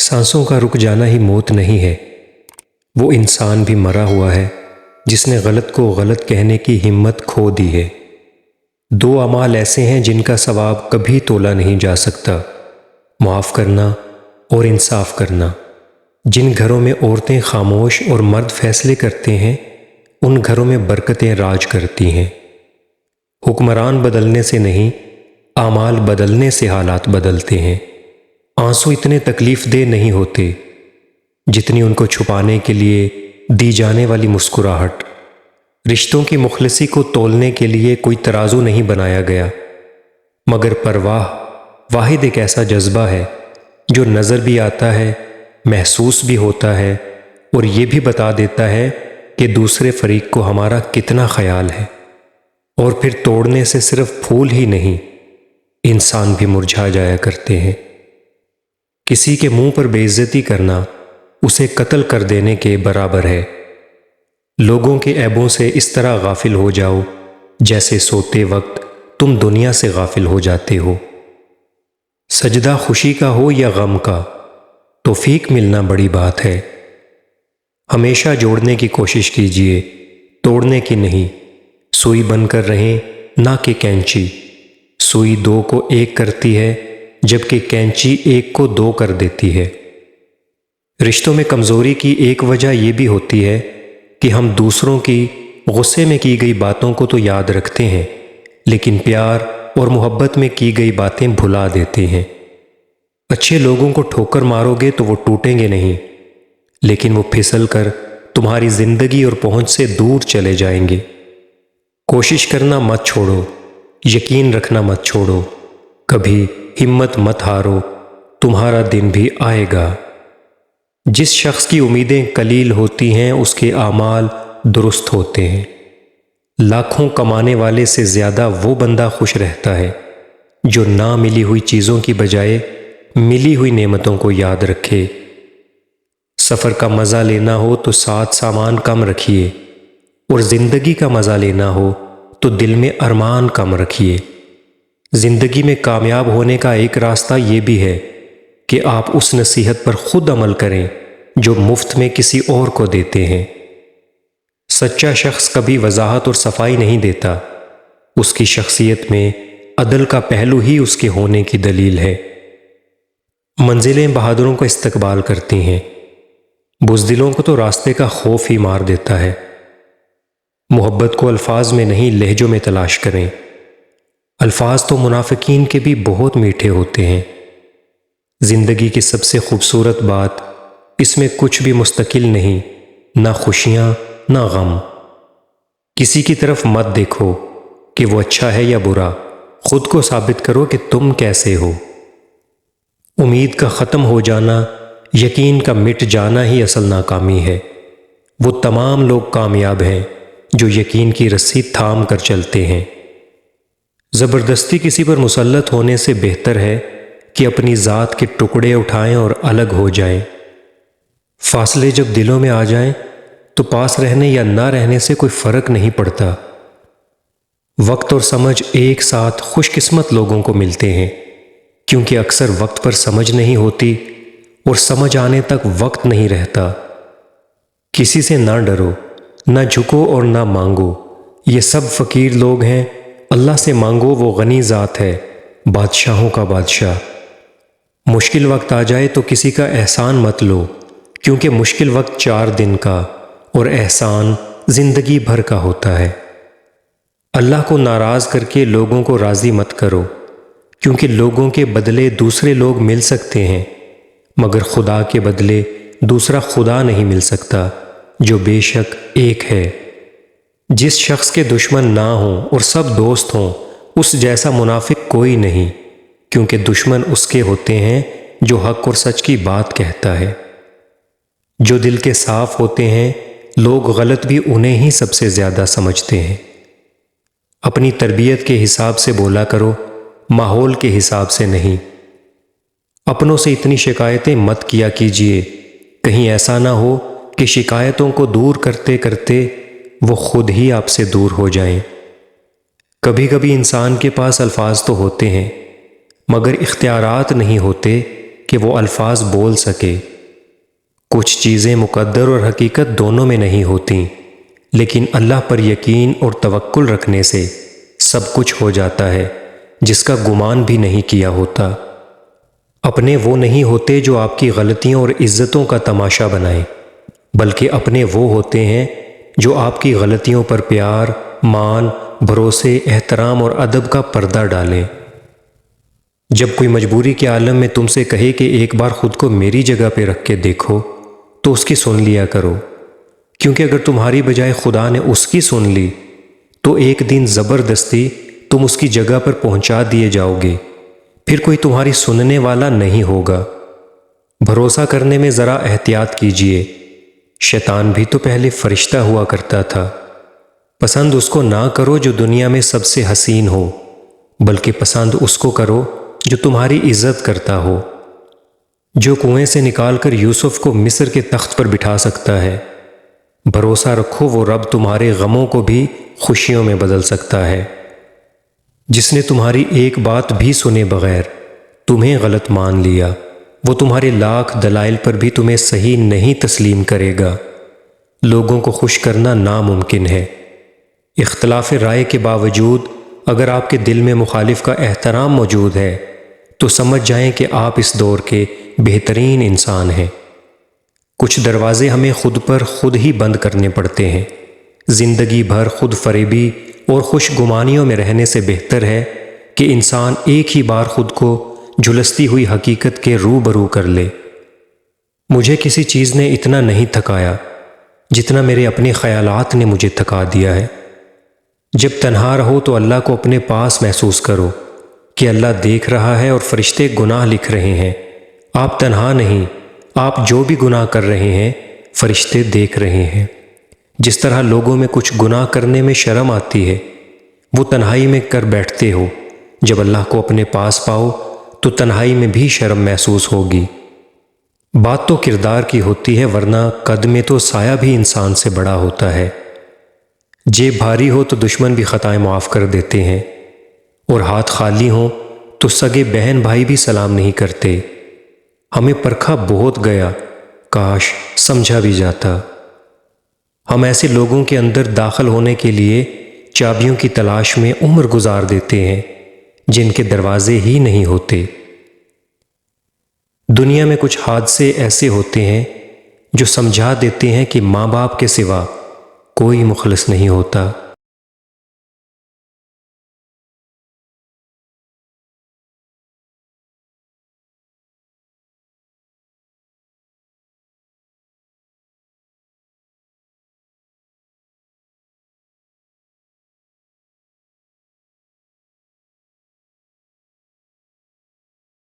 سانسوں کا رک جانا ہی موت نہیں ہے، وہ انسان بھی مرا ہوا ہے جس نے غلط کو غلط کہنے کی ہمت کھو دی ہے۔ دو اعمال ایسے ہیں جن کا ثواب کبھی تولا نہیں جا سکتا، معاف کرنا اور انصاف کرنا۔ جن گھروں میں عورتیں خاموش اور مرد فیصلے کرتے ہیں، ان گھروں میں برکتیں راج کرتی ہیں۔ حکمران بدلنے سے نہیں، اعمال بدلنے سے حالات بدلتے ہیں۔ آنسو اتنے تکلیف دہ نہیں ہوتے جتنی ان کو چھپانے کے لیے دی جانے والی مسکراہٹ۔ رشتوں کی مخلصی کو تولنے کے لیے کوئی ترازو نہیں بنایا گیا، مگر پرواہ واحد ایک ایسا جذبہ ہے جو نظر بھی آتا ہے، محسوس بھی ہوتا ہے اور یہ بھی بتا دیتا ہے کہ دوسرے فریق کو ہمارا کتنا خیال ہے۔ اور پھر توڑنے سے صرف پھول ہی نہیں، انسان بھی مرجھا جایا کرتے ہیں۔ کسی کے منہ پر بے عزتی کرنا اسے قتل کر دینے کے برابر ہے۔ لوگوں کے عیبوں سے اس طرح غافل ہو جاؤ جیسے سوتے وقت تم دنیا سے غافل ہو جاتے ہو۔ سجدہ خوشی کا ہو یا غم کا، توفیق ملنا بڑی بات ہے۔ ہمیشہ جوڑنے کی کوشش کیجیے، توڑنے کی نہیں۔ سوئی بن کر رہیں نہ کہ کینچی۔ سوئی دو کو ایک کرتی ہے جبکہ کینچی ایک کو دو کر دیتی ہے۔ رشتوں میں کمزوری کی ایک وجہ یہ بھی ہوتی ہے کہ ہم دوسروں کی غصے میں کی گئی باتوں کو تو یاد رکھتے ہیں، لیکن پیار اور محبت میں کی گئی باتیں بھلا دیتے ہیں۔ اچھے لوگوں کو ٹھوکر مارو گے تو وہ ٹوٹیں گے نہیں، لیکن وہ پھسل کر تمہاری زندگی اور پہنچ سے دور چلے جائیں گے۔ کوشش کرنا مت چھوڑو، یقین رکھنا مت چھوڑو، کبھی ہمت مت ہارو، تمہارا دن بھی آئے گا۔ جس شخص کی امیدیں قلیل ہوتی ہیں اس کے اعمال درست ہوتے ہیں۔ لاکھوں کمانے والے سے زیادہ وہ بندہ خوش رہتا ہے جو نہ ملی ہوئی چیزوں کی بجائے ملی ہوئی نعمتوں کو یاد رکھے۔ سفر کا مزہ لینا ہو تو ساتھ سامان کم رکھیے، اور زندگی کا مزہ لینا ہو تو دل میں ارمان کم رکھیے۔ زندگی میں کامیاب ہونے کا ایک راستہ یہ بھی ہے کہ آپ اس نصیحت پر خود عمل کریں جو مفت میں کسی اور کو دیتے ہیں۔ سچا شخص کبھی وضاحت اور صفائی نہیں دیتا، اس کی شخصیت میں عدل کا پہلو ہی اس کے ہونے کی دلیل ہے۔ منزلیں بہادروں کا استقبال کرتی ہیں، بزدلوں کو تو راستے کا خوف ہی مار دیتا ہے۔ محبت کو الفاظ میں نہیں لہجوں میں تلاش کریں۔ الفاظ تو منافقین کے بھی بہت میٹھے ہوتے ہیں۔ زندگی کی سب سے خوبصورت بات، اس میں کچھ بھی مستقل نہیں، نہ خوشیاں نہ غم۔ کسی کی طرف مت دیکھو کہ وہ اچھا ہے یا برا، خود کو ثابت کرو کہ تم کیسے ہو۔ امید کا ختم ہو جانا، یقین کا مٹ جانا ہی اصل ناکامی ہے۔ وہ تمام لوگ کامیاب ہیں جو یقین کی رسی تھام کر چلتے ہیں۔ زبردستی کسی پر مسلط ہونے سے بہتر ہے کہ اپنی ذات کے ٹکڑے اٹھائیں اور الگ ہو جائیں۔ فاصلے جب دلوں میں آ جائیں تو پاس رہنے یا نہ رہنے سے کوئی فرق نہیں پڑتا۔ وقت اور سمجھ ایک ساتھ خوش قسمت لوگوں کو ملتے ہیں، کیونکہ اکثر وقت پر سمجھ نہیں ہوتی اور سمجھ آنے تک وقت نہیں رہتا۔ کسی سے نہ ڈرو، نہ جھکو اور نہ مانگو، یہ سب فقیر لوگ ہیں۔ اللہ سے مانگو، وہ غنی ذات ہے، بادشاہوں کا بادشاہ۔ مشکل وقت آ جائے تو کسی کا احسان مت لو، کیونکہ مشکل وقت 4 دن کا اور احسان زندگی بھر کا ہوتا ہے۔ اللہ کو ناراض کر کے لوگوں کو راضی مت کرو، کیونکہ لوگوں کے بدلے دوسرے لوگ مل سکتے ہیں، مگر خدا کے بدلے دوسرا خدا نہیں مل سکتا جو بے شک ایک ہے۔ جس شخص کے دشمن نہ ہوں اور سب دوست ہوں، اس جیسا منافق کوئی نہیں، کیونکہ دشمن اس کے ہوتے ہیں جو حق اور سچ کی بات کہتا ہے۔ جو دل کے صاف ہوتے ہیں، لوگ غلط بھی انہیں ہی سب سے زیادہ سمجھتے ہیں۔ اپنی تربیت کے حساب سے بولا کرو، ماحول کے حساب سے نہیں۔ اپنوں سے اتنی شکایتیں مت کیا کیجیے، کہیں ایسا نہ ہو کہ شکایتوں کو دور کرتے کرتے وہ خود ہی آپ سے دور ہو جائیں۔ کبھی کبھی انسان کے پاس الفاظ تو ہوتے ہیں، مگر اختیارات نہیں ہوتے کہ وہ الفاظ بول سکے۔ کچھ چیزیں مقدر اور حقیقت دونوں میں نہیں ہوتیں، لیکن اللہ پر یقین اور توکل رکھنے سے سب کچھ ہو جاتا ہے جس کا گمان بھی نہیں کیا ہوتا۔ اپنے وہ نہیں ہوتے جو آپ کی غلطیوں اور عزتوں کا تماشا بنائیں، بلکہ اپنے وہ ہوتے ہیں جو آپ کی غلطیوں پر پیار، مان، بھروسے، احترام اور ادب کا پردہ ڈالیں۔ جب کوئی مجبوری کے عالم میں تم سے کہے کہ ایک بار خود کو میری جگہ پہ رکھ کے دیکھو، تو اس کی سن لیا کرو، کیونکہ اگر تمہاری بجائے خدا نے اس کی سن لی تو ایک دن زبردستی تم اس کی جگہ پر پہنچا دیے جاؤ گے، پھر کوئی تمہاری سننے والا نہیں ہوگا۔ بھروسہ کرنے میں ذرا احتیاط کیجیے، شیطان بھی تو پہلے فرشتہ ہوا کرتا تھا۔ پسند اس کو نہ کرو جو دنیا میں سب سے حسین ہو، بلکہ پسند اس کو کرو جو تمہاری عزت کرتا ہو، جو کنویں سے نکال کر یوسف کو مصر کے تخت پر بٹھا سکتا ہے۔ بھروسہ رکھو وہ رب تمہارے غموں کو بھی خوشیوں میں بدل سکتا ہے۔ جس نے تمہاری ایک بات بھی سنے بغیر تمہیں غلط مان لیا، وہ تمہارے لاکھ دلائل پر بھی تمہیں صحیح نہیں تسلیم کرے گا۔ لوگوں کو خوش کرنا ناممکن ہے۔ اختلاف رائے کے باوجود اگر آپ کے دل میں مخالف کا احترام موجود ہے تو سمجھ جائیں کہ آپ اس دور کے بہترین انسان ہیں۔ کچھ دروازے ہمیں خود پر خود ہی بند کرنے پڑتے ہیں۔ زندگی بھر خود فریبی اور خوش گمانیوں میں رہنے سے بہتر ہے کہ انسان ایک ہی بار خود کو جھلستی ہوئی حقیقت کے روبرو کر لے۔ مجھے کسی چیز نے اتنا نہیں تھکایا جتنا میرے اپنے خیالات نے مجھے تھکا دیا ہے۔ جب تنہا رہو تو اللہ کو اپنے پاس محسوس کرو کہ اللہ دیکھ رہا ہے اور فرشتے گناہ لکھ رہے ہیں۔ آپ تنہا نہیں، آپ جو بھی گناہ کر رہے ہیں فرشتے دیکھ رہے ہیں۔ جس طرح لوگوں میں کچھ گناہ کرنے میں شرم آتی ہے، وہ تنہائی میں کر بیٹھتے ہو، جب اللہ کو اپنے پاس پاؤ تو تنہائی میں بھی شرم محسوس ہوگی۔ بات تو کردار کی ہوتی ہے، ورنہ قد میں تو سایہ بھی انسان سے بڑا ہوتا ہے۔ جیب بھاری ہو تو دشمن بھی خطائیں معاف کر دیتے ہیں، اور ہاتھ خالی ہوں تو سگے بہن بھائی بھی سلام نہیں کرتے۔ ہمیں پرکھا بہت گیا، کاش سمجھا بھی جاتا۔ ہم ایسے لوگوں کے اندر داخل ہونے کے لیے چابیوں کی تلاش میں عمر گزار دیتے ہیں جن کے دروازے ہی نہیں ہوتے۔ دنیا میں کچھ حادثے ایسے ہوتے ہیں جو سمجھا دیتے ہیں کہ ماں باپ کے سوا کوئی مخلص نہیں ہوتا۔